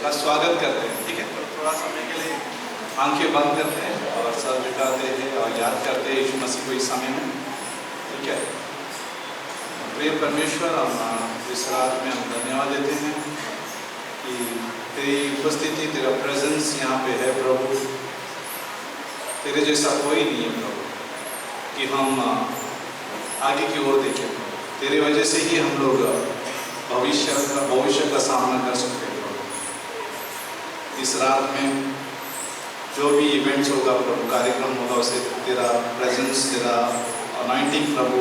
का स्वागत करते हैं। ठीक है, तो थोड़ा समय के लिए आंखें बंद करते हैं और सर झुकाते हैं और याद करते हैं यीशु मसीह को इस समय में। ठीक है, प्रिय परमेश्वर, हम इस रात में हम धन्यवाद देते हैं कि तेरी उपस्थिति, तेरा प्रेजेंस यहाँ पे है प्रभु। तेरे जैसा कोई नहीं है प्रभु कि हम आगे की ओर देखें। तेरे वजह से ही हम लोग भविष्य का सामना कर सकते हैं प्रभु। इस रात में जो भी इवेंट्स होगा प्रभु, कार्यक्रम होगा, उसे तेरा प्रेजेंस, तेरा अनॉइंटिंग प्रभु,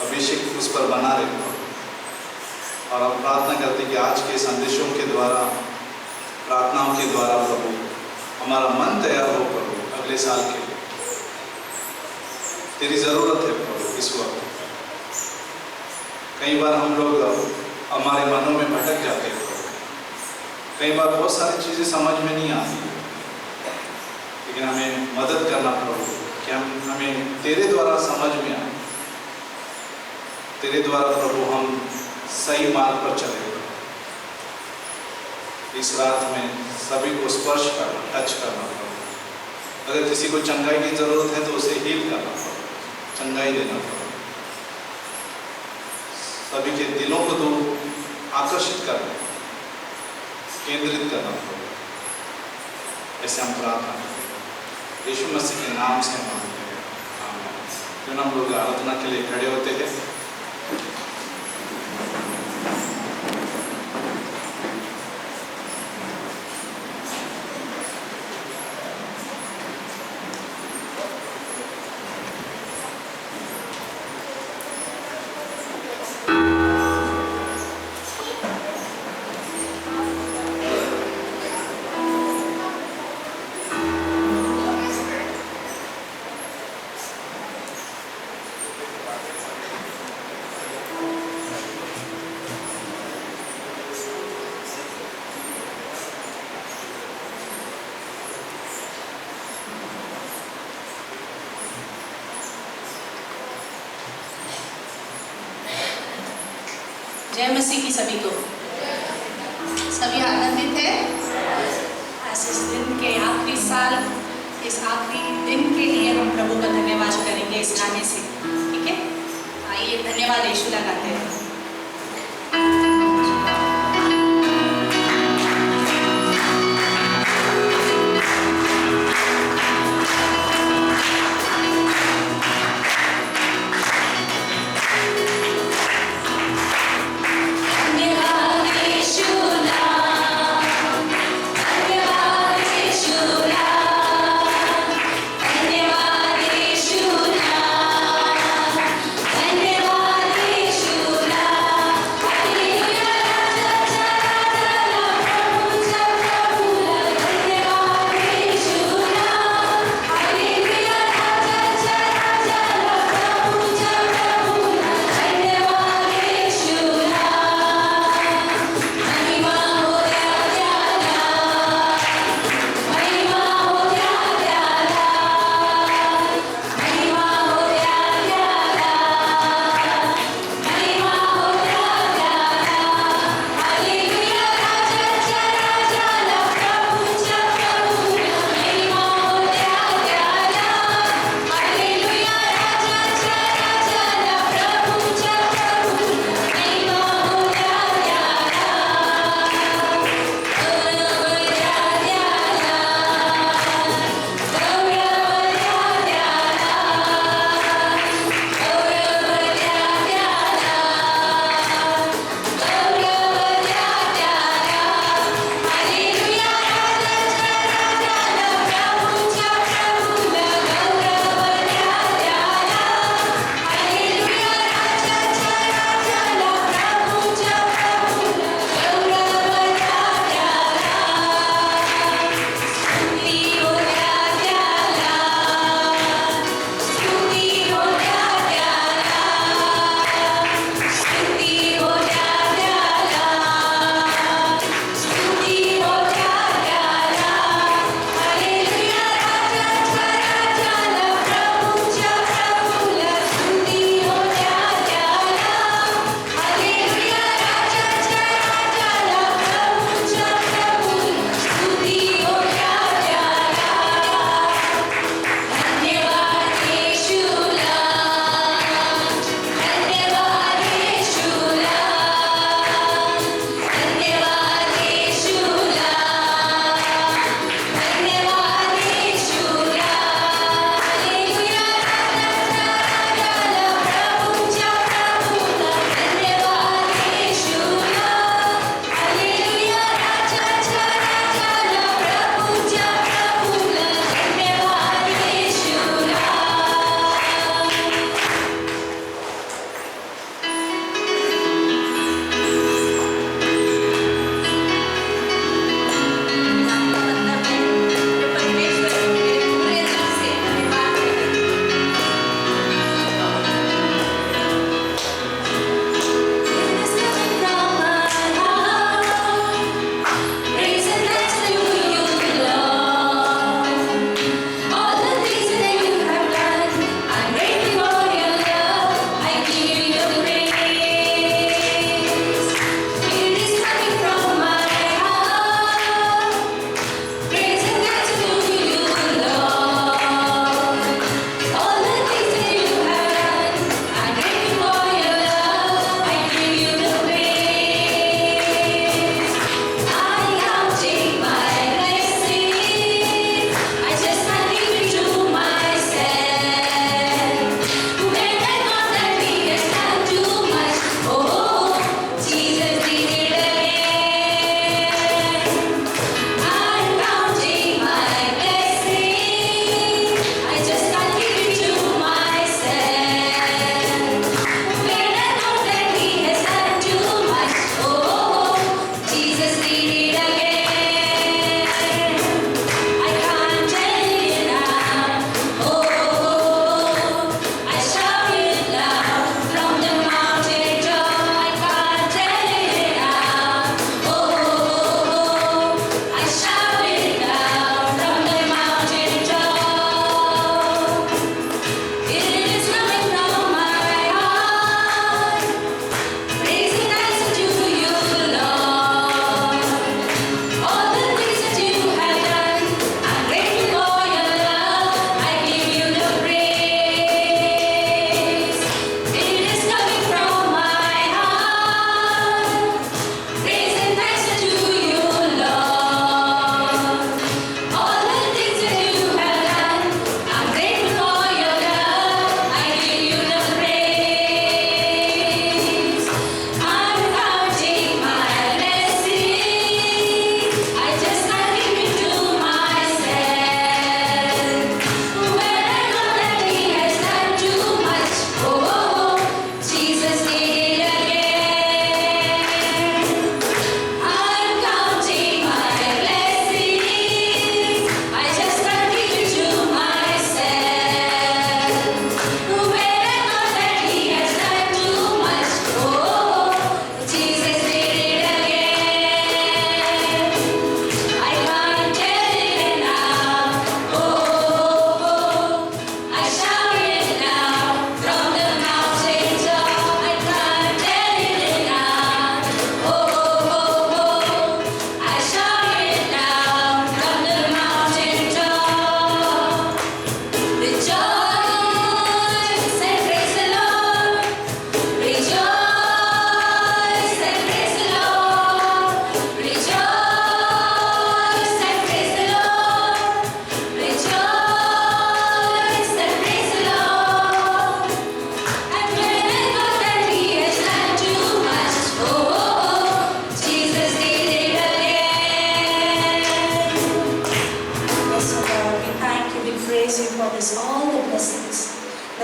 अभिषेक उस पर बना रहे प्रभु। और हम प्रार्थना करते हैं कि आज के संदेशों के द्वारा, प्रार्थनाओं के द्वारा प्रभु, हमारा मन तैयार हो प्रभु अगले साल के लिए। तेरी ज़रूरत है प्रभु इस वक्त। कई बार हम लोग हमारे मनों में भटक जाते हैं प्रभु। कई बार बहुत सारी चीज़ें समझ में नहीं आती, लेकिन हमें मदद करना प्रभु कि हमें तेरे द्वारा समझ में आए। तेरे द्वारा प्रभु हम सही मार्ग पर चले। इस रात में सभी को स्पर्श करना, टच करना प्रभु। अगर किसी को चंगाई की जरूरत है तो उसे हील करना प्रभु, चंगाई देना प्रभु। सभी के दिलों को तो आकर्षित करना, केंद्रित करना प्रभु। ऐसे हम प्रार्थना करते हैं यीशु मसीह के नाम से मांगते हैं, आमीन। क्यों हम लोग आराधना के लिए खड़े होते हैं। जय मसीह की सभी को। सभी आनंदित है। आज इस दिन के आखिरी साल, इस आखिरी दिन के लिए हम प्रभु का धन्यवाद करेंगे इस गाने से। ठीक है, आइए धन्यवाद यीशु लगाते हैं। धन्यवाद यीशु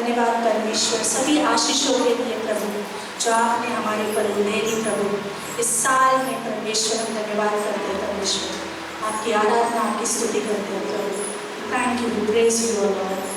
धन्यवाद परमेश्वर सभी आशीषों के लिए प्रभु जो आपने हमारे पर दे दी प्रभु। इस साल में परमेश्वर हम धन्यवाद करते हैं परमेश्वर, आपकी आराधना आपकी स्तुति करते हैं प्रभु। Thank you, praise you lord.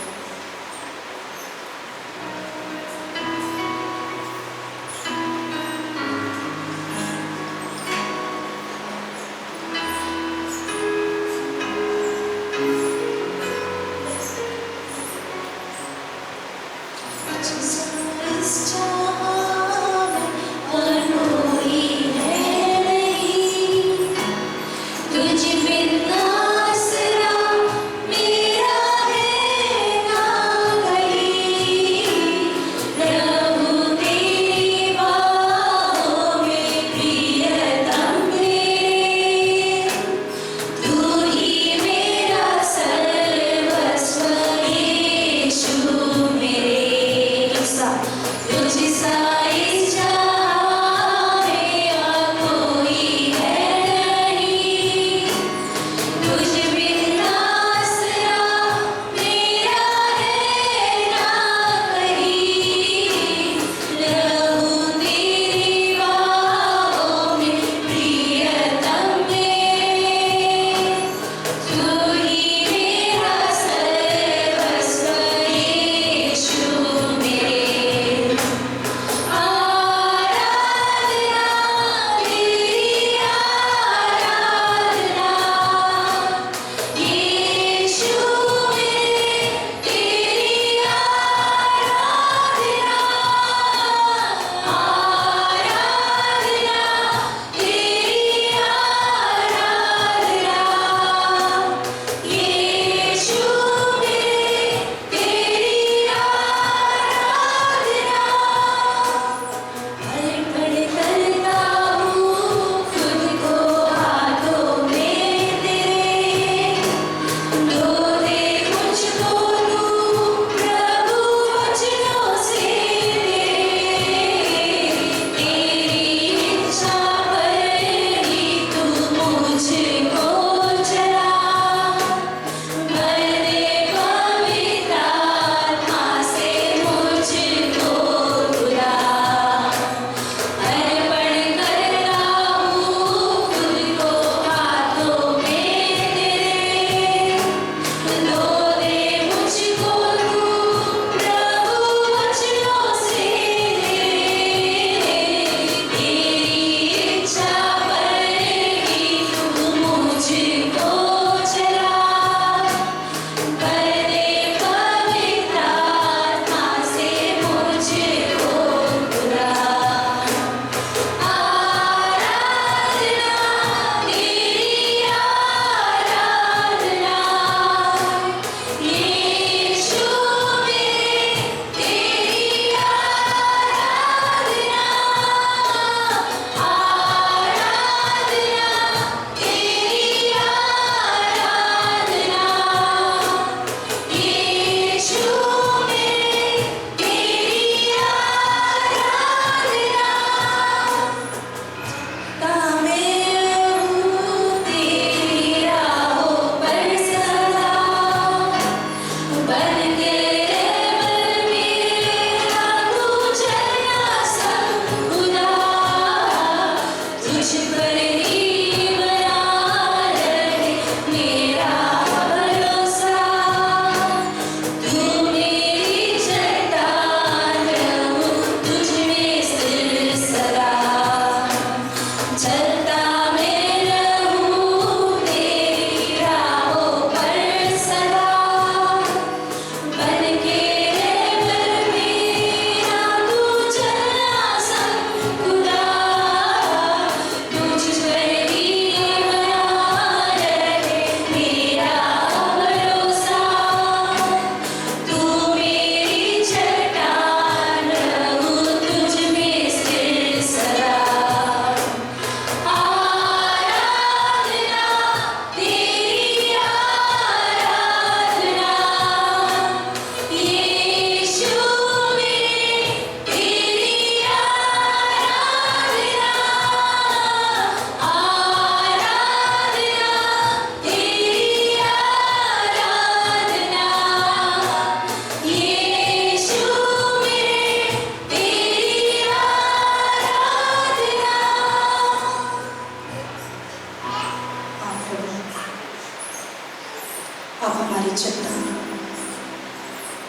हमारी चट्टान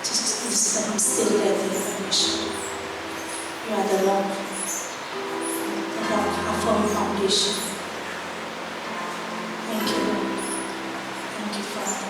जिस पर हम स्थिर रहते हैं परमेश्वर। You are the rock, our firm foundation. Thank you, Lord. Thank you, Father.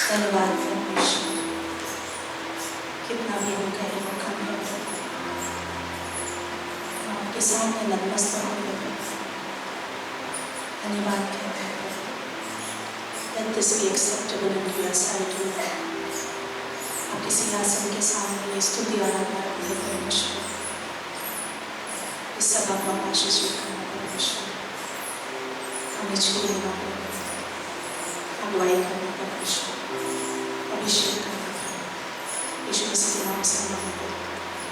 धन्यवाद परमेश्वर, कितना भी हम कहें वो आपके सामने नतमस्तक होकर धन्यवाद कहते हैं। Let this be acceptable in your sight, Lord. आपके सिंहासन के सामने स्तुति और आराधना करते हैं परमेश्वर। इस सभा को आशीषित करना परमेश्वर, हमें छूना अगुवाई करना परमेश्वर, अभिषेक करना यीशु मसीह के नाम से मांगते हैं,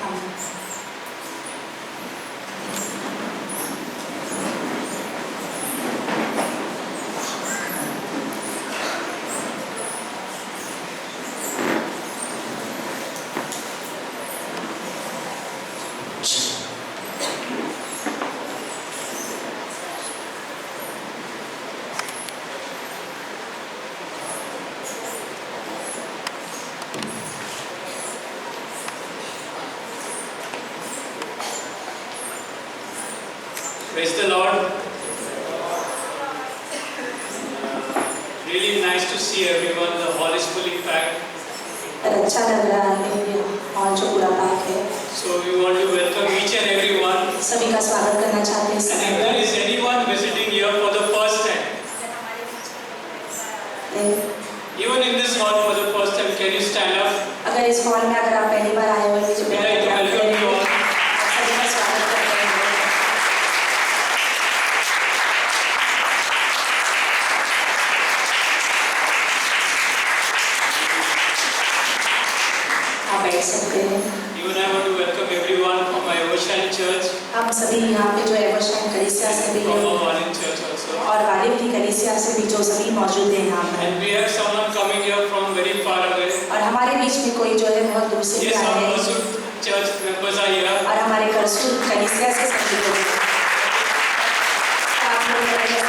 आमीन। Praise the Lord. Really nice to see everyone. The hall is fully packed. अच्छा लग रहा है हॉल जो पूरा पैक है। So we want to welcome each and everyone. सभी का स्वागत करना चाहते हैं। And if there is anyone visiting here for the first time, even in this hall for the first time, can you stand up? अगर इस hall में अगर आप पहली बार आए हो तो We'd like to welcome you all. सभी का स्वागत करते हैं। आप बैठ सकते हैं। Even I want to welcome everyone from my Evershine Church, हम सभी यहाँ पे जो एवर्शाइन कलीसिया से भी from हैं our Valin Church also. और वालिद की कलीसिया से भी जो सभी मौजूद हैं यहाँ पर। And we have someone coming here from very far away. और हमारे बीच में कोई जो है बहुत दूर से भी Yes, आए our हैं Pursuit Church members are here. और हमारे करसूल कलीसिया से सभी लोग हैं। आप लोग जो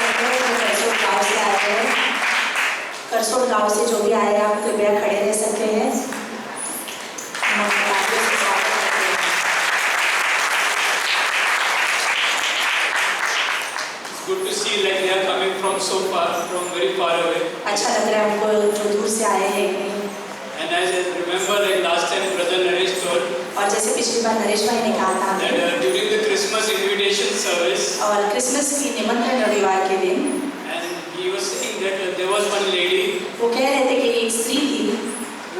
करसूल गाँव से आए हैं, करसूल गाँव से जो भी आए हैं आप कृपया खड़े रह सकते हैं। Good to see like they are coming from so far, from very far away. अच्छा लग रहा है हमको जो दूर से आए हैं। And as I remember, like last time, Brother Naresh told और जैसे पिछली बार नरेश भाई ने कहा था that during the Christmas invitation service, और क्रिसमस की निमंत्रण रविवार के दिन and he was saying that there was one lady वो कह रहे थे कि एक स्त्री थी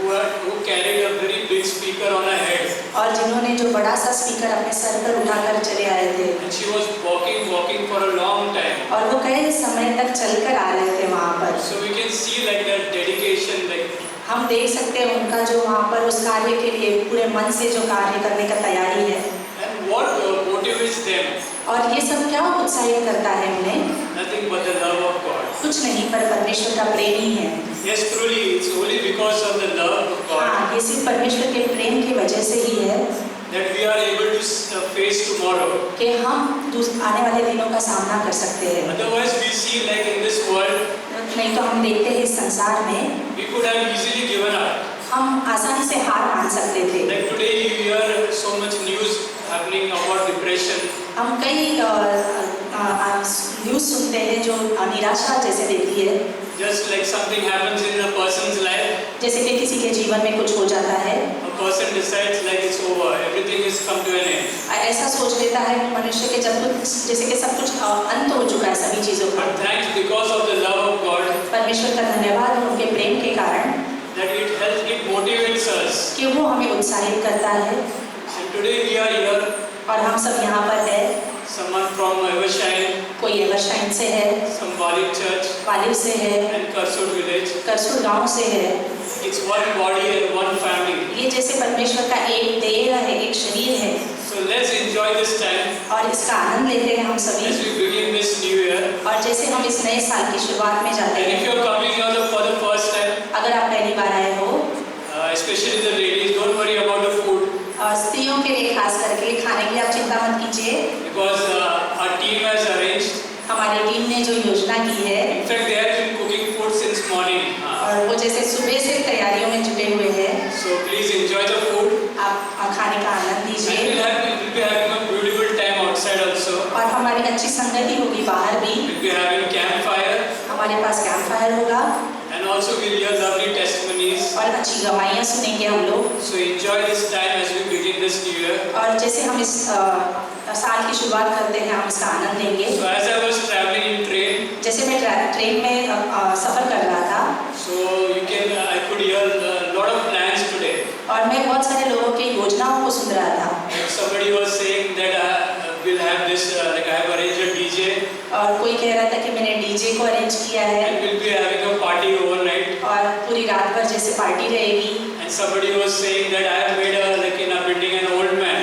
who carried a very big speaker on her head, और जिन्होंने जो बड़ा सा स्पीकर अपने सर पर उठाकर चले आए थे and she was walking for a long time. और वो कई समय तक चलकर आ रहे थे वहाँ पर। So we can see like that dedication, like हम देख सकते हैं उनका जो वहाँ पर उस कार्य के लिए पूरे मन से जो कार्य करने का तैयारी है। and what motivates them? और ये सब क्या उत्साहित करता है उन्हें? Nothing but the love of God. कुछ नहीं पर परमेश्वर का प्रेम ही है। Yes, truly, it's only because of the love of God हाँ, ये सिर्फ परमेश्वर के प्रेम की वजह से ही है that we are able to face tomorrow. कि हम आने वाले दिनों का सामना कर सकते हैं। Otherwise, we see like in this world, नहीं तो हम देखते हैं इस संसार में we could have easily given up. हम आसानी से हार मान सकते थे। Like today, you hear so much news happening about depression. हम कई न्यूज़ सुनते हैं जो निराशा जैसे देती है। Just like something happens in a person's life, जैसे कि किसी के जीवन में कुछ हो जाता है, a person decides like it's over, everything is come to an end. ऐसा सोच लेता है मनुष्य के जब कुछ जैसे कि सब कुछ अंत हो चुका है सभी चीज़ों का। But thanks because of the love of God, परमेश्वर का धन्यवाद और उनके प्रेम के कारण that it helps, it motivates us. कि वो हमें उत्साहित करता है। And today we are here, और हम सब यहाँ पर है, someone from Evershine, कोई एवर्शाइन से है, some Valin Church, वालिद से है, and Karsur village. करसूल गांव से है। It's one body and one family. ये जैसे परमेश्वर का एक देह है, एक शरीर है So let's enjoy this time और इसका आनंद लेते हैं हम सभी। as we begin this new year. और जैसे हम इस नए साल की शुरुआत में जाते And if हैं, you're coming here for the first time, अगर आप पहली बार आए हो especially the ladies, don't worry about the food और स्त्रियों के लिए खास करके खाने की आप चिंता मत कीजिए। because our team has arranged. हमारी टीम ने जो योजना की है In fact, they have been cooking food since morning. और वो जैसे सुबह से तैयारियों में जुटे हुए हैं। So please enjoy the food. आप खाने का आनंद And लीजिए we'll be having a beautiful time outside also. और हमारी अच्छी संगति होगी बाहर भी। We'll be having campfire हमारे पास कैंप फायर होगा and also we'll hear lovely testimonies. और अच्छी गवाहियाँ सुनेंगे हम लोग। So enjoy this time as we begin this new year. और जैसे हम इस साल की शुरुआत करते हैं, हम इसका आनंद लेंगे। So as I was traveling in train, जैसे मैं ट्रेन में सफ़र कर रहा था, so I could hear a lot of plans today. और मैं बहुत सारे लोगों की योजनाओं को सुन रहा था। Somebody was saying that we'll have this, like I have arranged a DJ, और कोई कह रहा था कि मैंने डीजे को अरेंज किया है and we'll be having a party overnight. और पूरी रात भर जैसे पार्टी रहेगी। And somebody was saying that I have made like in a building an old man.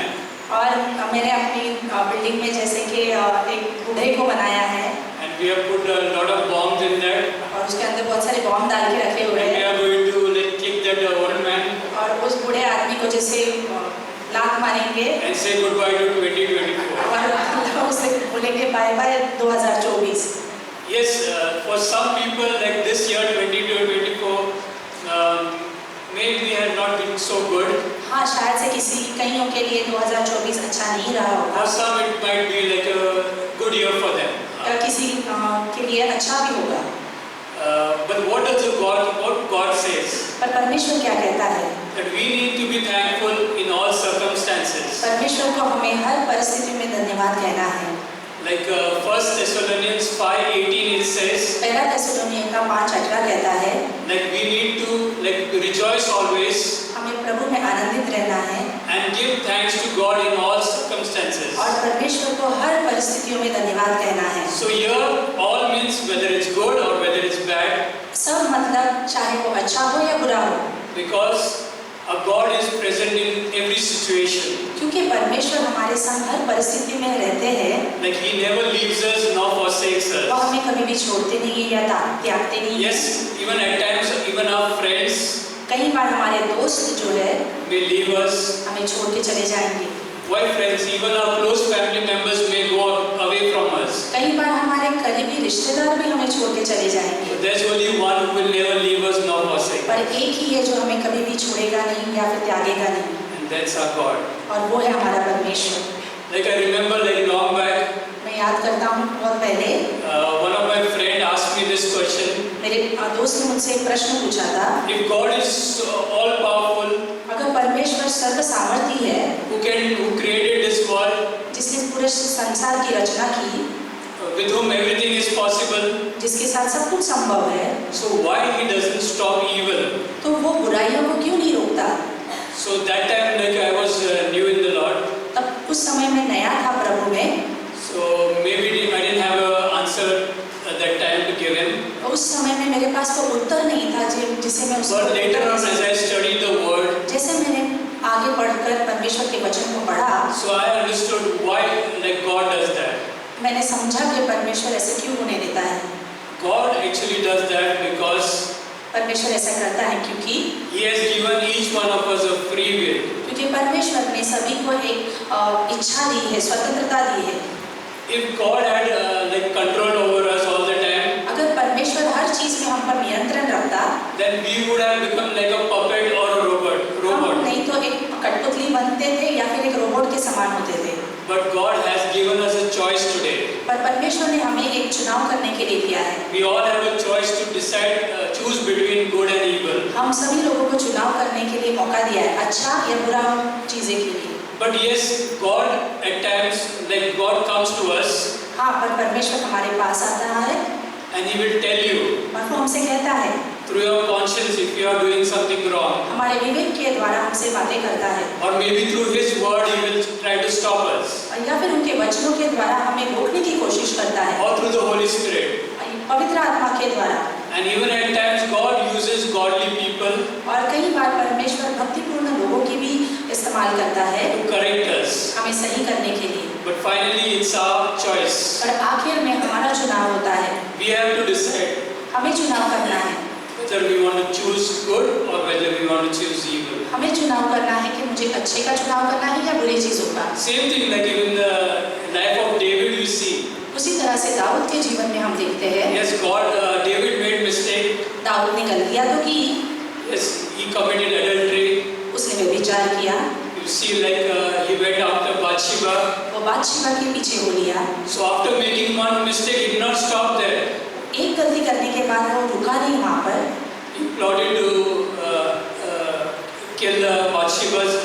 और मैंने अपनी बिल्डिंग में जैसे कि एक बूढ़े को बनाया है, And we have put a lot of bombs in that. और उसके अंदर बहुत सारे बॉम्ब डाल के रखे हुए And we हैं, are going to like kick that old man और उस बूढ़े आदमी को जैसे लात मारेंगे and say goodbye to 2024. और उसे बोलेंगे bye bye 2024। Yes, for some people like this year 2024 maybe had not been so good. हाँ, शायद से कईयों के लिए 2024 अच्छा नहीं रहा होगा, For some it might be like a good year for them. या किसी के लिए अच्छा भी होगा। But what God says? पर परमेश्वर क्या कहता है? That we need to be thankful in all circumstances. परमेश्वर को हमें हर परिस्थिति में धन्यवाद कहना है। Like 1 Thessalonians 5:18 it says, पहला थेसलोनिय का 5:18 कहता है, like we need to like rejoice always हमें प्रभु में आनंदित रहना है and give thanks to God in all circumstances. और परमेश्वर को हर परिस्थितियों में धन्यवाद कहना है। So here all means whether it's good or whether it's bad, सब मतलब चाहे वो अच्छा हो या बुरा हो, because God is present in every situation. क्योंकि परमेश्वर हमारे संग हर परिस्थिति में रहते हैं। Like He never leaves us nor forsakes वो us. हमें कभी भी छोड़ते नहीं है या त्यागते नहीं है। Yes, even at times, even our friends कई बार हमारे दोस्त जो है may leave us. हमें छोड़ के चले जाएंगे। Why friends? Even our close family members may go away from us. कई बार हमारे करीबी रिश्तेदार भी हमें छोड़ के चले जाएंगे, But there's only one who will never leave us nor forsake. पर एक ही है जो हमें कभी भी छोड़ेगा नहीं या फिर त्यागेगा नहीं, And that's our God. और वो है हमारा परमेश्वर। Like I remember, like long back, मैं याद करता हूँ बहुत पहले one of my friend asked me this question. मेरे दोस्त ने मुझसे एक प्रश्न पूछा था, If God is all powerful, अगर परमेश्वर सर्व सामर्थी है, who created this world, जिसने पूरे संसार की रचना की, with whom everything is possible, जिसके साथ सब कुछ संभव है, so why He doesn't stop evil? तो वो बुराइयों को क्यों नहीं रोकता? So that time, like I was new in the Lord, तब उस समय में नया था प्रभु में, so maybe I didn't have an answer at that time to give Him. उस समय में मेरे पास कोई उत्तर नहीं था जिसे मैं उसको But later on, as I studied the Word, जैसे मैंने आगे बढ़कर परमेश्वर के वचन को पढ़ा, so I understood why like God does that. मैंने समझा कि परमेश्वर ऐसे क्यों होने देता है। God actually does that because परमेश्वर ऐसा करता है क्योंकि He has given each one of us a free will. क्योंकि परमेश्वर ने सभी को एक इच्छा दी है, स्वतंत्रता दी है। If God had like control over us all the time, अगर परमेश्वर हर चीज में हम पर नियंत्रण रखता, then we would have become like a puppet or a robot. हम नहीं तो एक कठपुतली बनते थे या फिर एक रोबोट के समान होते थे। But God has given us a choice today. पर परमेश्वर ने हमें एक चुनाव करने के लिए दिया है। We all have a choice to decide, choose between good and evil. हम सभी लोगों को चुनाव करने के लिए मौका दिया है, अच्छा या बुरा चीजें के लिए। But yes, God at times, like God comes to us हाँ, पर परमेश्वर हमारे पास आता है and He will tell you और वो हमसे कहता है, through your conscience if you are doing something wrong. हमारे विवेक के द्वारा हमसे बातें करता है, Or maybe through His word He will try to stop us. और या फिर उनके वचनों के द्वारा हमें रोकने की कोशिश करता है, Or through the Holy Spirit. पवित्र आत्मा के द्वारा। And even at times God uses godly people और कई बार परमेश्वर भक्तिपूर्ण लोगों की भी इस्तेमाल करता है to correct us. हमें सही करने के लिए। But finally it's our choice. पर आखिर में हमारा चुनाव होता है, We have to decide हमें चुनाव करना है, whether we want to choose good or whether we want to choose evil. हमें चुनाव करना है कि मुझे अच्छे का चुनाव करना है या बुरी चीजों का। Same thing like in the life of David we see. उसी तरह से दाऊद के जीवन में हम देखते हैं, Yes, David made mistake. Dawood ने गलतियां तो की, Yes, he committed adultery. उसने व्यभिचार किया, You see like he went after Bathsheba. वो बादशाह के पीछे हो लिया। So after making one mistake, he did not stop there. एक गलती करने के बाद वो रुका नहीं वहाँ पर, He plotted to kill Bathsheba's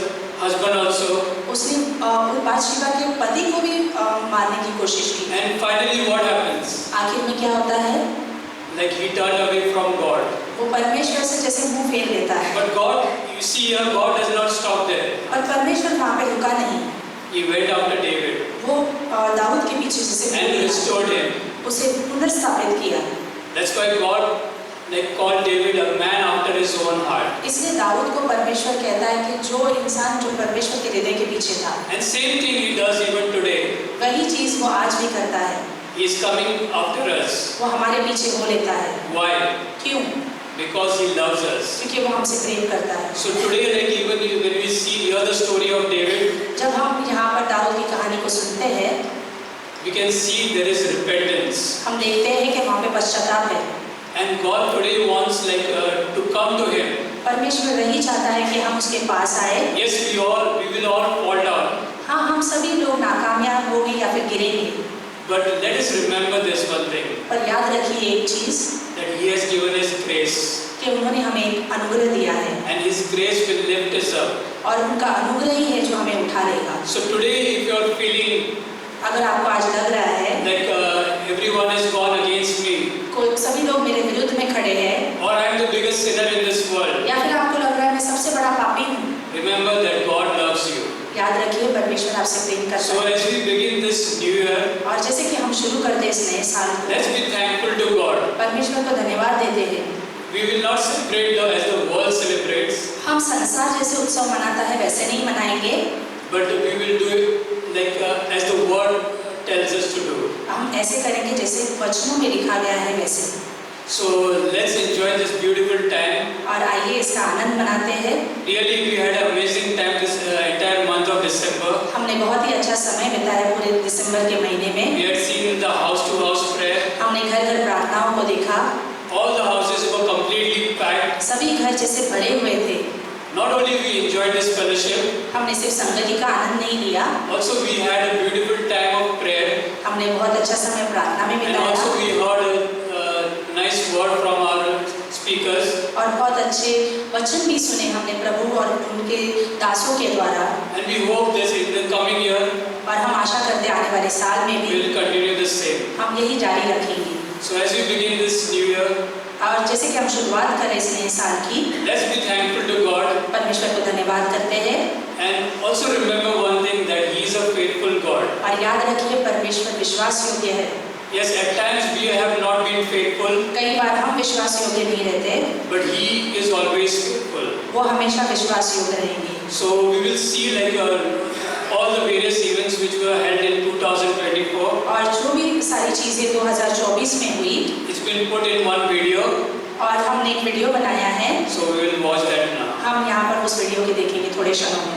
husband also. उसने बादशाह के पति को भी मारने की कोशिश की। And finally what happens? आखिर में क्या होता है? Like he turned away from God. वो परमेश्वर से जैसे मुंह फेर लेता है। But God, you see here, God does not stop there. और परमेश्वर वहाँ पे रुका नहीं। He went after David वो दाऊद के पीछे जैसे and restored him. उसे पुनर्स्थापित किया। That's why God called David a man after his own heart. इसलिए दाऊद को परमेश्वर कहता है कि जो इंसान जो परमेश्वर के हृदय के पीछे था। And same thing he does even today. वही चीज वो आज भी करता है। He is coming after us. वो हमारे पीछे हो लेता है। Why? क्यों? Because he loves us. क्योंकि वो हमसे प्रेम करता है। So today, even when we hear the story of David, जब हम यहाँ पर दाऊद की कहानी को सुनते हैं, we can see there is repentance. हम देखते हैं कि वहाँ पे पश्चाताप है। And God today wants to come to Him. परमेश्वर यही चाहता है कि हम उसके पास आए। Yes, we will all fall down. हाँ, हम सभी लोग नाकामयाब होंगे या फिर गिरेंगे। But let us remember this one thing. पर याद रखिए एक चीज, that He has given His grace. कि उन्होंने हमें एक अनुग्रह दिया है। And His grace will lift us up. और उनका अनुग्रह ही है जो हमें उठा लेगा। So today, if you are feeling अगर आपको आज लग रहा है like everyone has gone against me, कोई सभी लोग मेरे विरुद्ध में खड़े हैं, or I am the biggest sinner in this world, या फिर आपको लग रहा है मैं सबसे बड़ा पापी हूँ, remember that God loves you. याद रखिए परमेश्वर आपसे प्रेम करता So है। as we begin this new year, और जैसे कि हम शुरू करते हैं इस नए साल को, let's be thankful to God. परमेश्वर को धन्यवाद देते हैं। We will not celebrate as the world celebrates, हम संसार जैसे उत्सव मनाता है वैसे नहीं मनाएंगे, but we will do it as the word tells us to do. हम ऐसे करेंगे जैसे वचनों में लिखा गया है वैसे। So let's enjoy this beautiful time. और आइए इसका आनंद मनाते हैं। Really, we had an amazing time this entire month of December. हमने बहुत ही अच्छा समय बिताया पूरे दिसंबर के महीने में। We had seen the house-to-house prayer. हमने घर घर प्रार्थनाओं को देखा। All the houses were completely packed. सभी घर जैसे भरे हुए थे। Not only we enjoyed this fellowship, हमने सिर्फ संगति का आनंद नहीं लिया, also we had a beautiful time of prayer, हमने बहुत अच्छा समय प्रार्थना में and also बिताया we heard a nice word from our speakers. और बहुत अच्छे वचन भी सुने हमने प्रभु और उनके दासों के द्वारा। And we hope that in the coming year और हम आशा करते आने वाले साल में we भी will continue the same. हम यही जारी रखेंगे। So as we begin this new year, और जैसे कि हम शुरुआत करें इस नए साल की, let's be thankful to God, परमेश्वर को धन्यवाद करते हैं। and also remember one thing, that He is a faithful God. और याद रखिए परमेश्वर विश्वास योग्य है। Yes, at times we have not been faithful, कई बार हम विश्वास योग्य नहीं रहते, but He is always faithful. वो हमेशा विश्वास योग्य रहेंगे। So we will see all the various events which were held in 2024. और जो भी सारी चीजें 2024 में हुई, It's been put in one video, और हमने एक वीडियो बनाया है, so we will watch that now. हम यहाँ पर उस वीडियो को देखेंगे थोड़े क्षणों में।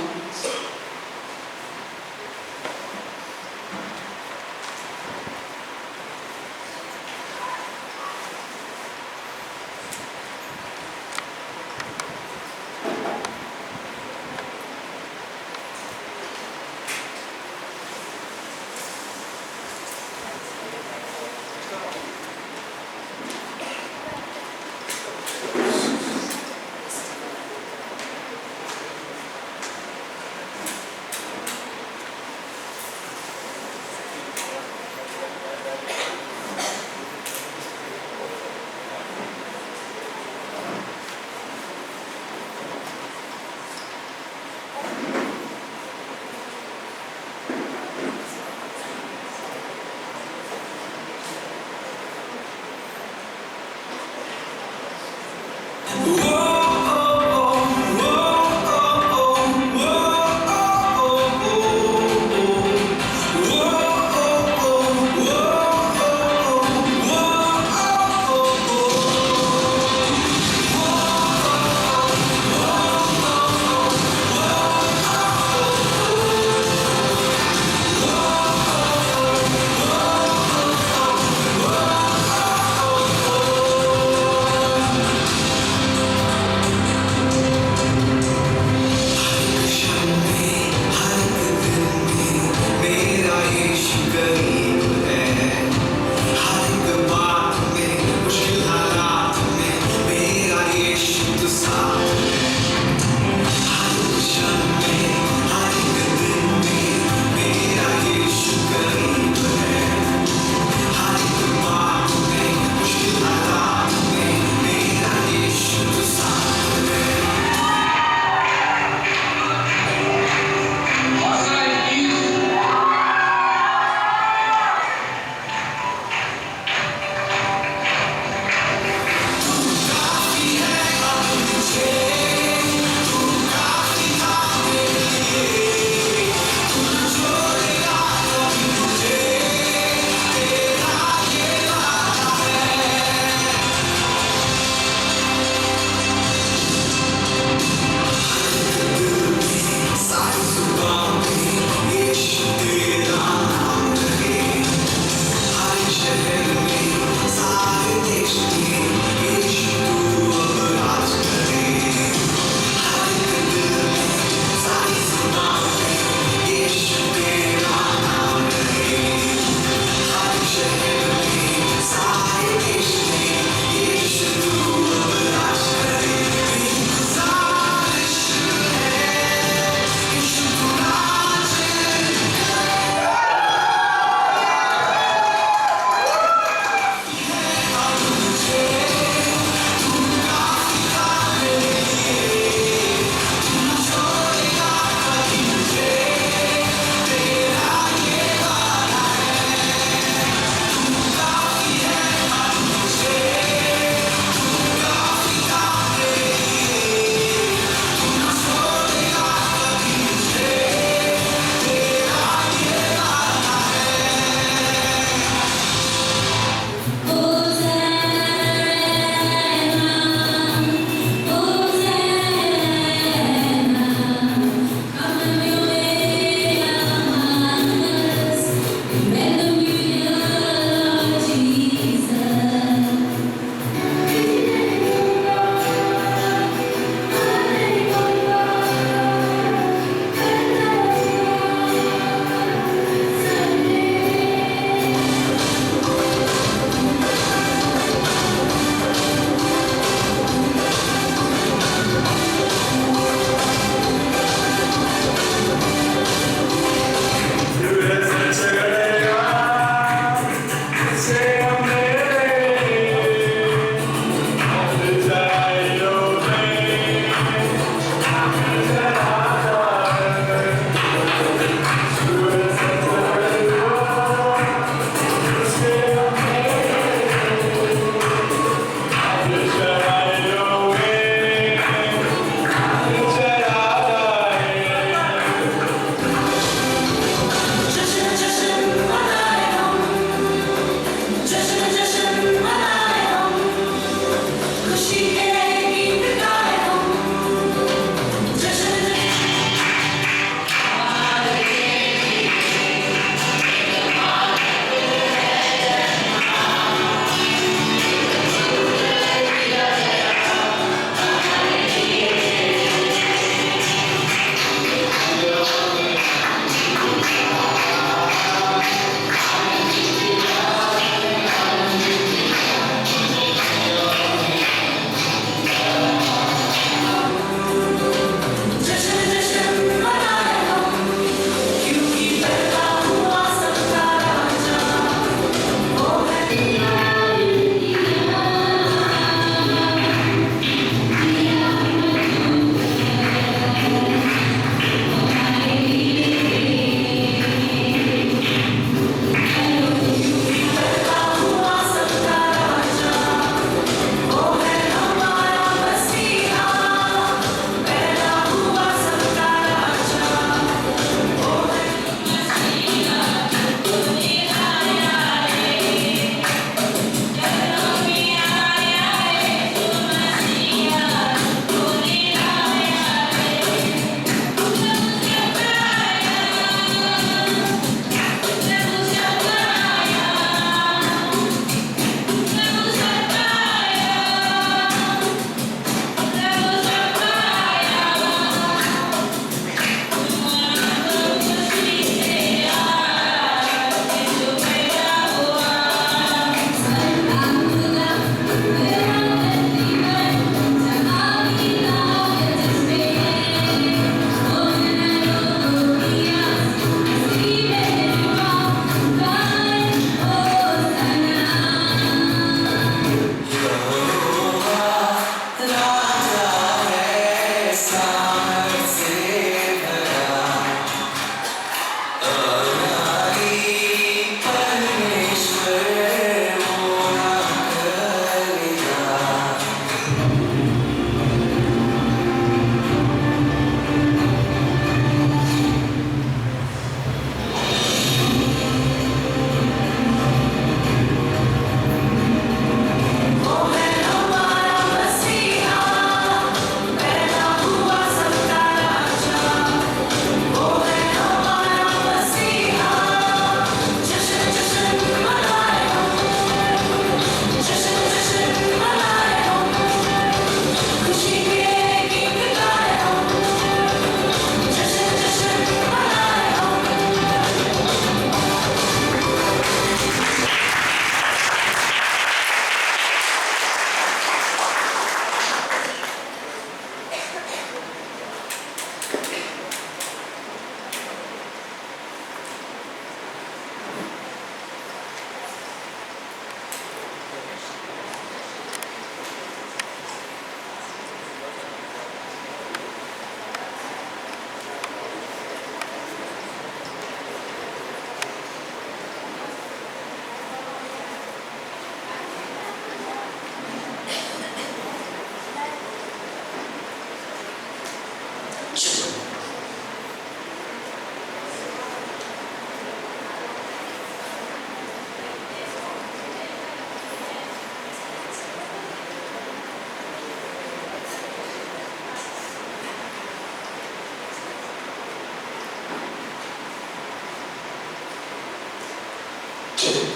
Roshan.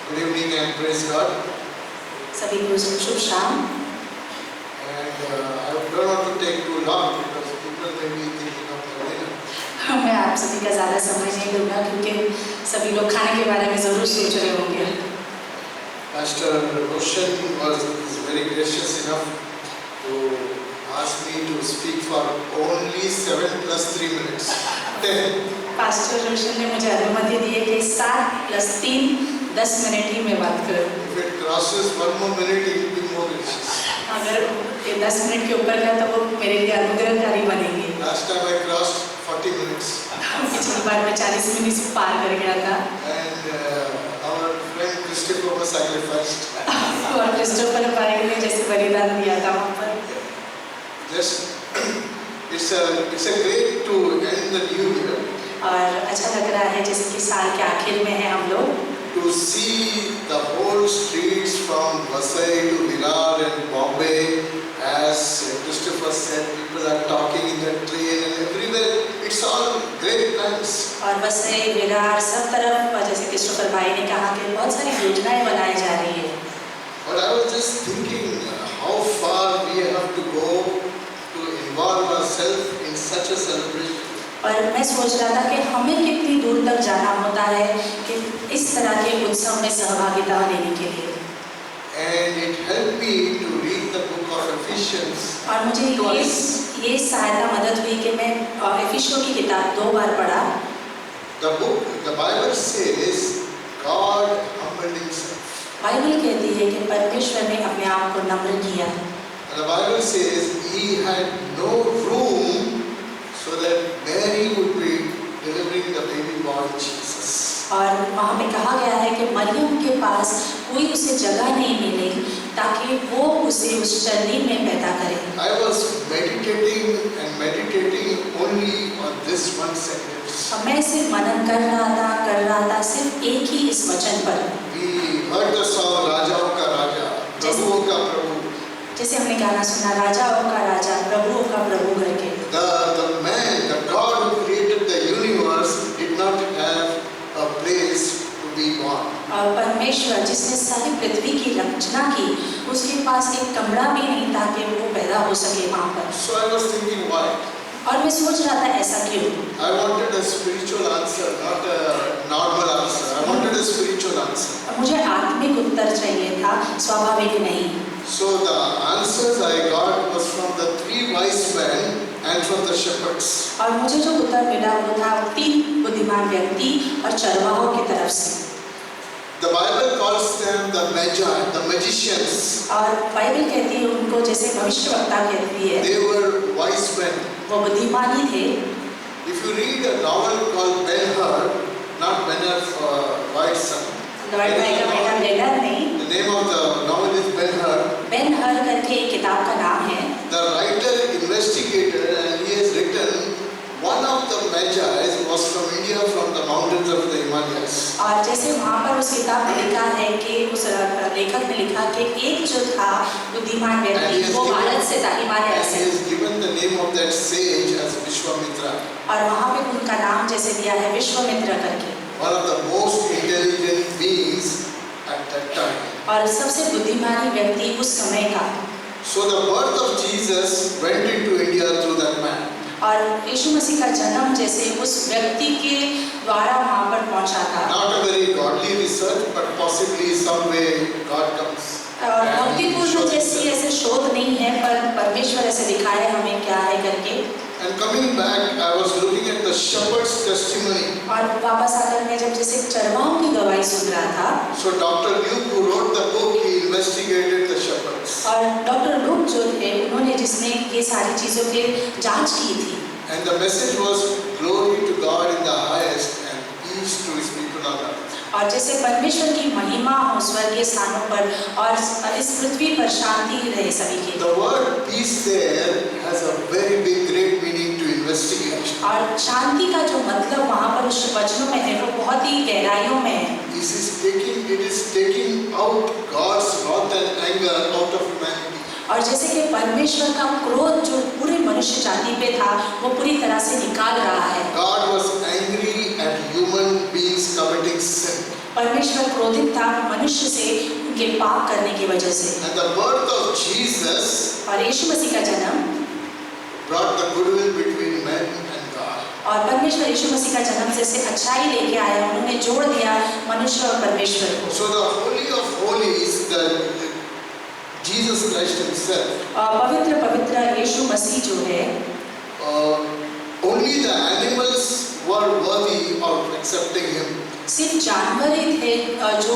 Good evening and praise God. सभी को शुभ शाम। And I don't want to take too long because people may be thinking of the dinner. मैं आप सभी का ज़्यादा समय नहीं लूँगा क्योंकि सभी लोग खाने के बारे में ज़रूर सोच रहे होंगे। Pastor Roshan is very gracious enough to ask me to speak for only 7 plus 3 minutes. 10. Pastor रोशन ने मुझे अनुमति दी है कि 7 + 3 10 मिनट ही मैं बात करूँ। If it crosses 1 more minute, it will be more gracious. अगर ये 10 मिनट के ऊपर का तो वो मेरे लिए अनुग्रहकारी बनेंगे। Last time I crossed 40 minutes. पिछली बार मैं 40 मिनट से पार कर गया था। And our friend Christopher was sacrificed. और क्रिस्टोफर पार्क ने जैसे बलिदान दिया था वहाँ पर। It's a great to end the new year. और अच्छा लग रहा है जैसे कि साल के आखिर में है हम लोग। To see the whole streets from Vasai to Virar and Bombay, as Christopher said, people are talking in the train and everywhere. It's all great plans. और वसई विरार सब तरफ जैसे क्रिस्टोफर भाई ने कहा कि बहुत सारी योजनाएं बनाई जा रही है। But I was just thinking how far we have to go to involve ourselves in such a celebration. और मैं सोच रहा था कि हमें कितनी दूर तक जाना होता है कि इस तरह के उत्सव में सहभागिता लेने के लिए। And it helped me to read the book of Ephesians. और मुझे ये सहायता मदद हुई कि मैं एफिसियों की किताब 2 बार पढ़ा। The Bible says God humbled himself. Bible कहती है कि परमेश्वर ने अपने आप को नम्र किया। And the Bible says he had no room so that Mary would be delivering the baby born Jesus. और वहाँ पे कहा गया है कि मरियम के पास कोई उसे जगह नहीं मिली ताकि वो उसे उस चर्नी में पैदा करे। I was meditating only on this one sentence. और मैं सिर्फ मनन कर रहा था सिर्फ एक ही इस वचन पर। We heard the song राजाओं का राजा, प्रभुओं का प्रभु. जैसे हमने गाना सुना राजाओं का राजा, प्रभुओं का प्रभु करके। The God who created the universe did not have a place to be born. और परमेश्वर जिसने सारी पृथ्वी की रचना की, उसके पास एक कमरा भी नहीं था कि वो पैदा हो सके वहाँ पर। So I was thinking why. और मैं सोच रहा था ऐसा क्यों? I wanted a spiritual answer, not a normal answer. I wanted a spiritual answer. मुझे आत्मिक उत्तर चाहिए था, स्वाभाविक नहीं। So the answers I got was from the 3 wise men and from the shepherds. और मुझे जो उत्तर मिला वो था 3 बुद्धिमान व्यक्ति और चरवाहों की तरफ से। The Bible calls them the magi, the magicians. और बाइबल कहती है उनको जैसे भविष्यवक्ता कहती है। They were wise men. वो बुद्धिमान ही थे। If you read a novel called Ben-Hur, not Ben-Hur, White Son. Lord भाई का बेटा बेनहर नहीं। The name of the novel is Ben-Hur. बेनहर करके एक किताब का नाम है। The writer investigated and he has written one of the magi was from India, from the mountains of the Himalayas. और जैसे वहाँ पर उस किताब में लिखा है कि उस लेखक ने लिखा कि एक जो था बुद्धिमान व्यक्ति वो भारत से था, हिमालय And से। he has given the name of that sage as Vishwamitra. और वहाँ पे उनका नाम जैसे दिया है विश्वामित्र करके। One of the most intelligent beings at that time. और सबसे बुद्धिमानी व्यक्ति उस समय का। So the birth of Jesus went into India through that man. और यीशु मसीह का जन्म जैसे उस व्यक्ति के द्वारा वहाँ पर पहुँचा था। Not a very godly research, but possibly some way God comes. और भक्तिपूर्ण जैसी ऐसे शोध नहीं है पर परमेश्वर ऐसे दिखाए हमें क्या है करके। And coming back, I was looking at the shepherd's testimony. और वापस आकर मैं जब जैसे चरवाहों की गवाही सुन रहा था। So Dr. Luke, who wrote the book, he investigated the shepherds. और डॉक्टर लूक जो थे उन्होंने जिसने ये सारी चीज़ों की जांच की थी। And the message was glory to God in the highest and peace to his people on earth. और जैसे परमेश्वर की महिमा हो स्वर्गीय स्थानों पर और इस पृथ्वी पर शांति रहे सभी की। The word peace there has a very big, great meaning to investigate. और शांति का जो मतलब वहाँ पर उस वचनों में है वो बहुत ही गहराइयों में है। It is taking out God's wrath and anger out of humanity. और जैसे कि परमेश्वर का क्रोध जो पूरे मनुष्य जाति पे था वो पूरी तरह से निकाल रहा है। God was angry human beings committing sin. परमेश्वर क्रोधित था मनुष्य से उनके पाप करने की वजह से। And the birth of Jesus और यीशु मसीह का जन्म brought the goodwill between men and God. और परमेश्वर यीशु मसीह का जन्म जैसे अच्छाई लेके आया, उन्होंने जोड़ दिया मनुष्य और परमेश्वर को। So the Holy of Holies, that Jesus Christ Himself, पवित्र पवित्र यीशु मसीह जो है, only the animals were worthy of accepting Him. सिर्फ जानवर ही थे जो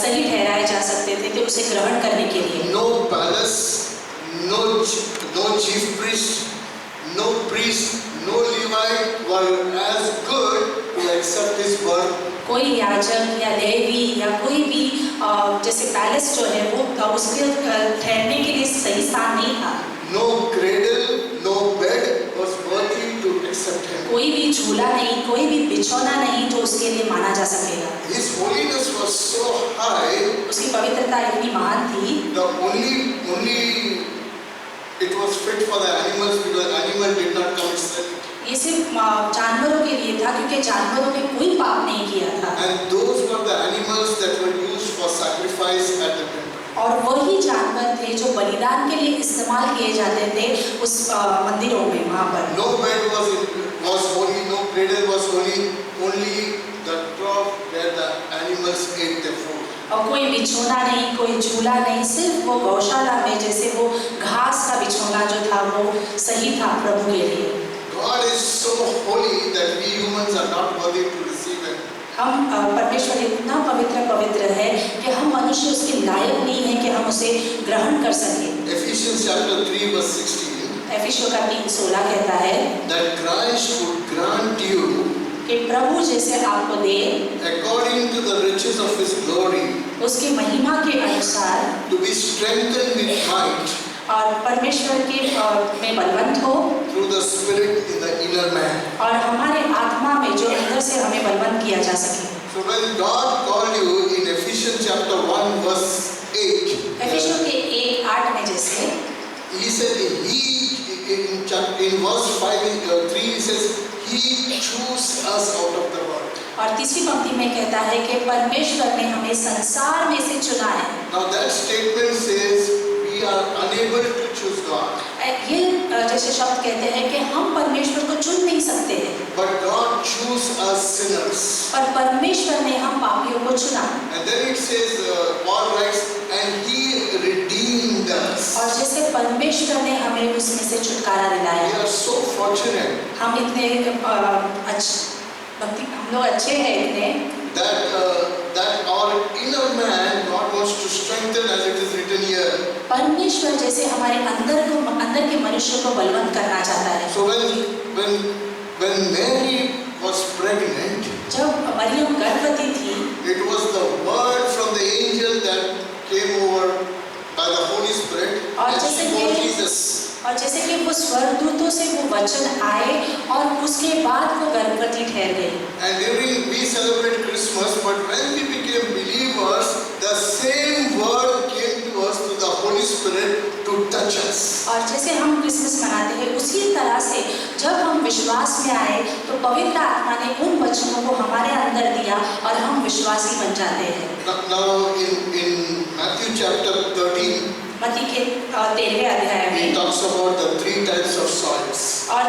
सही ठहराए जा सकते थे उसे ग्रहण करने के लिए। No palace, no chief priest, no priest, no Levite were as good to accept His birth. कोई याजक या लेवी या कोई भी जैसे पैलेस जो है वो उसके ठहरने के लिए सही स्थान नहीं था। No cradle, no bed was worthy to accept Him. कोई भी झूला नहीं, कोई भी बिछौना नहीं जो उसके लिए माना जा सकेगा। His holiness was so high. उसकी पवित्रता इतनी महान थी। The only it was fit for the animals because animal did not commit sin. ये सिर्फ जानवरों के लिए था क्योंकि जानवरों ने कोई पाप नहीं किया था। And those were the animals that were used for sacrifice at the temple. और वही जानवर थे जो बलिदान के लिए इस्तेमाल किए जाते थे उस मंदिरों में वहाँ पर। No bed was holy, no cradle was holy, only the trough where the animals ate their food. और कोई बिछोना नहीं, कोई झूला नहीं, सिर्फ वो गौशाला में जैसे वो घास का बिछोना जो था वो सही था प्रभु के लिए। God is so holy that we humans are not worthy to receive Him. हम परमेश्वर इतना पवित्र है कि हम मनुष्य उसके लायक नहीं है कि हम उसे ग्रहण कर सकें। Ephesians chapter 3 verse 16. एफिसियों का 3:16 कहता है That Christ would grant you कि प्रभु जैसे आपको दे according to the riches of His glory उसकी महिमा के अनुसार to be strengthened with might और परमेश्वर के में बलवंत हो through the Spirit in the inner man. और हमारे आत्मा में जो अंदर से हमें बलवंत किया जा सके। So when God called you in Ephesians chapter 1 verse 8, एफिसियों के 1:8 में जैसे He said in verse 3 He says He chose us out of the world. और तीसरी पंक्ति में कहता है कि परमेश्वर ने हमें संसार में से चुना है। Now that statement says we are unable to choose God. ये जैसे शब्द कहते हैं कि हम परमेश्वर को चुन नहीं सकते हैं, But God chose us sinners. पर परमेश्वर ने हम पापियों को चुना। And then it says, Paul writes, and He redeemed us. और जैसे परमेश्वर ने हमें उसमें से छुटकारा We दिलाया। are so fortunate हम इतने हम लोग अच्छे हैं इतने that our inner man God wants to strengthen, as it is written here. परमेश्वर जैसे हमारे अंदर के मनुष्य को बलवंत करना चाहता है। So when Mary was pregnant, जब मरियम गर्भवती थी, it was the word from the angel that came over by the Holy Spirit, and she bore Jesus. और जैसे कि वो स्वर्गदूतों से वो वचन आए और उसके बाद वो गर्भवती ठहर गई। And during we celebrate Christmas, but when we became believers, the same word came to us through the Holy Spirit to touch us. और जैसे हम क्रिसमस मनाते हैं उसी तरह से जब हम विश्वास में आए तो पवित्र आत्मा ने उन वचनों को हमारे अंदर दिया और हम विश्वासी बन जाते हैं। Now in Matthew chapter 13, मत्ती के 13वें अध्याय he में talks about the 3 types of soils. और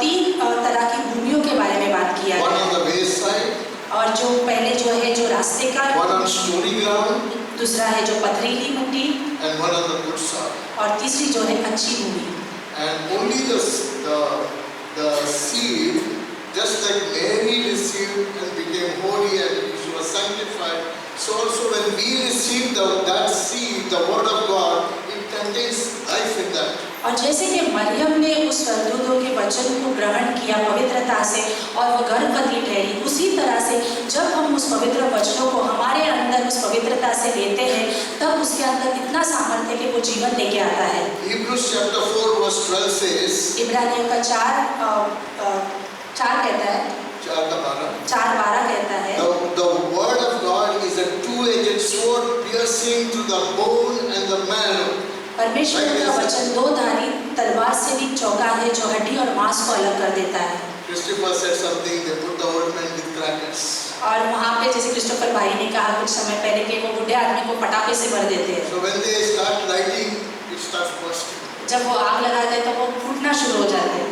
3 तरह की भूमियों के बारे में बात किया One है। on the wayside, और जो पहले जो है जो रास्ते का, one on stony ground, दूसरा है जो पथरीली मिट्टी and one on the good soil. और तीसरी जो है अच्छी भूमि। And only the seed, just like Mary received and became holy and she was sanctified, so also when we receive that seed, the word of God, it contains life in that. और जैसे कि मरियम ने उस स्वर्गदूतों के वचन को ग्रहण किया पवित्रता से और वो गर्भवती ठहरी, उसी तरह से जब हम उस पवित्र वचनों को हमारे अंदर उस पवित्रता से लेते हैं तब उसके अंदर इतना सामर्थ्य कि वो जीवन लेके आता है। Hebrews chapter 4 verse 12 says, इब्रानियों का 4 कहता है, 4:12 कहता है, the word of God is a two-edged sword piercing through the bone and the marrow. परमेश्वर का वचन 2 धारी तलवार से भी चौका है जो हड्डी और मांस को अलग कर देता है। Christopher said something, they put the old man with crackers. और वहाँ पे जैसे क्रिस्टोफर भाई ने कहा कुछ समय पहले कि वो बुढ़े आदमी को पटाखे से भर देते हैं। So when they start lighting, it starts bursting. जब वो आग लगाते हैं तो वो फूटना शुरू हो जाते हैं।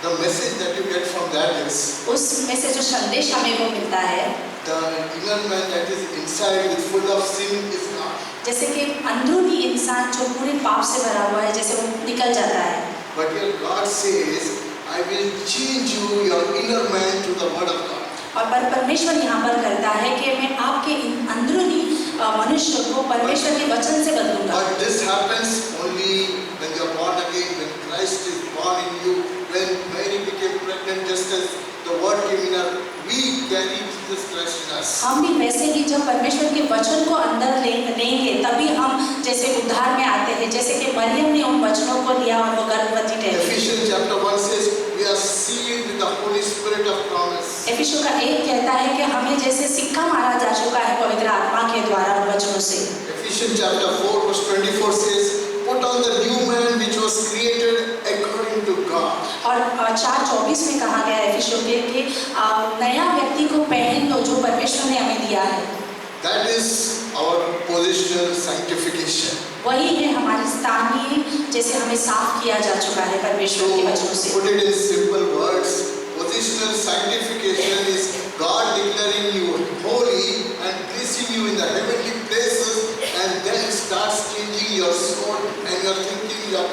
The message that you get from that is उसमें से जो संदेश हमें वो मिलता है, the inner man that is inside with full of sin is gone. जैसे कि अंदरूनी इंसान जो पूरे पाप से भरा हुआ है, जैसे वो निकल जाता है। But here God says, I will change you, your inner man, to the word of God. और पर परमेश्वर यहाँ पर करता है कि मैं आपके अंदरूनी मनुष्य को परमेश्वर के वचन से बदलूंगा। But this happens only when you are born again, when Christ is born in you, when Mary became pregnant, just as the word came in her, we carry Jesus Christ in us. हम भी वैसे ही जब परमेश्वर के वचन को अंदर लेंगे तभी हम जैसे उद्धार में आते हैं, जैसे कि मरियम ने उन वचनों को लिया और वो गर्भवती ठहरी। Ephesians chapter 1 says, we are sealed with the Holy Spirit of promise. एफिसियों का 1 कहता है कि हमें जैसे सिक्का मारा जा चुका है पवित्र आत्मा के द्वारा और वचनों से। Ephesians chapter 4 verse 24 says, put on the new man which was created according to God. और 4:24 में कहा गया है एफिसियों के कि नया व्यक्ति को पहन लो जो परमेश्वर ने हमें दिया है। That is our positional sanctification. वही है हमारी स्थानीय जैसे हमें साफ किया जा चुका है परमेश्वर के वचनों से। Put it in simple words, positional sanctification is God declaring you holy and placing you in the heavenly places, and then starts changing your soul and your thinking, your